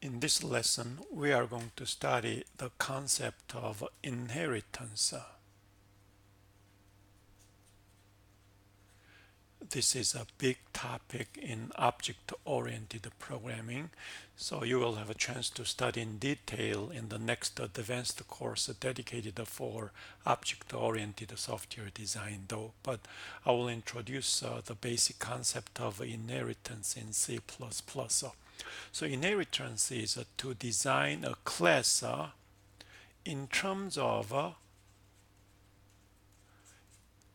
In this lesson, we are going to study the concept of inheritance. This is a big topic in object-oriented programming, so you will have a chance to study in detail in the next advanced course dedicated for object-oriented software design though, but I will introduce the basic concept of inheritance in C++. So inheritance is to design a class in terms of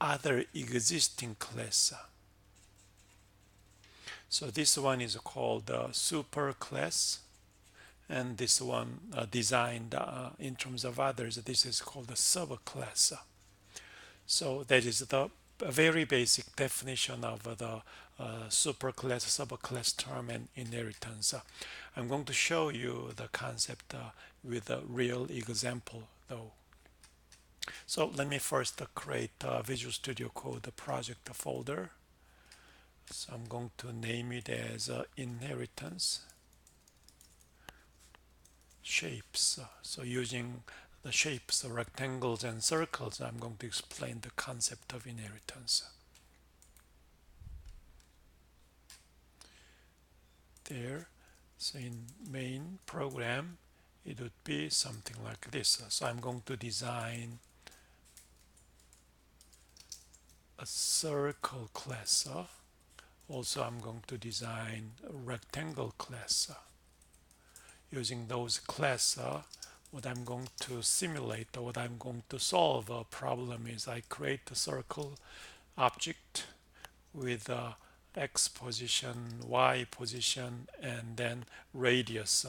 other existing class. So this one is called superclass, and this one designed in terms of others, this is called a subclass. So that is the very basic definition of the superclass, subclass term and inheritance. I'm going to show you the concept with a real example though. So let me first create a Visual Studio Code project folder. So I'm going to name it as inheritance shapes. So using the shapes, rectangles and circles, I'm going to explain the concept of inheritance. There, so in main program, it would be something like this. So I'm going to design a circle class. Also, I'm going to design a rectangle class. Using those class, what I'm going to simulate or what I'm going to solve a problem is I create a circle object with x position, y position, and then radius.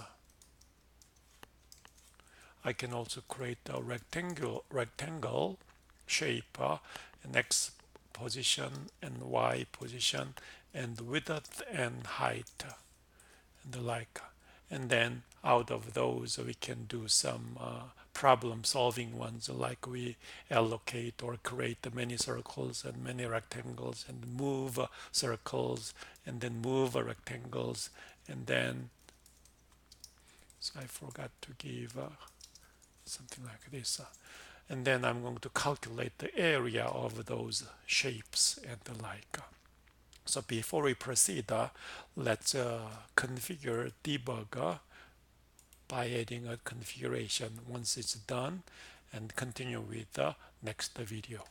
I can also create a rectangle shape, an x position and y position, and width and height, and the like. And then out of those we can do some problem solving ones, like we allocate or create many circles and many rectangles and move circles and then move rectangles, and then so I forgot to give something like this, and then I'm going to calculate the area of those shapes and the like. So before we proceed, let's configure debug by adding a configuration once it's done, and continue with the next video.